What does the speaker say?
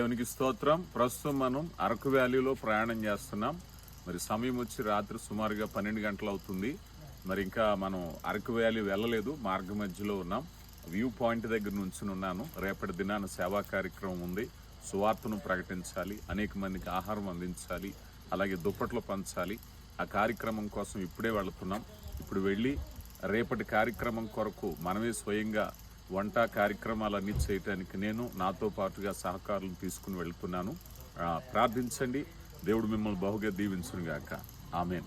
దేవునికి స్తోత్రం. ప్రస్తుతం మనం అరకు వ్యాలీలో ప్రయాణం చేస్తున్నాం. మరి సమయం వచ్చి రాత్రి సుమారుగా 12 గంటలు అవుతుంది. మరి ఇంకా మనం అరకు వ్యాలీ వెళ్ళలేదు, మార్గ మధ్యలో ఉన్నాం. వ్యూ పాయింట్ దగ్గర నుంచి ఉన్నాను. రేపటి దినాన సేవా కార్యక్రమం ఉంది. సువార్తను ప్రకటించాలి, అనేక మందికి ఆహారం అందించాలి, అలాగే దుప్పట్లు పంచాలి. ఆ కార్యక్రమం కోసం ఇప్పుడే వెళుతున్నాం. ఇప్పుడు వెళ్ళి రేపటి కార్యక్రమం కొరకు మనమే స్వయంగా వంట కార్యక్రమాలన్నీ చేయటానికి నేను నాతో పాటుగా సహకారులను తీసుకుని వెళ్తున్నాను. ప్రార్థించండి. దేవుడు మిమ్మల్ని బహుగా దీవించును గాక. ఆమేన్.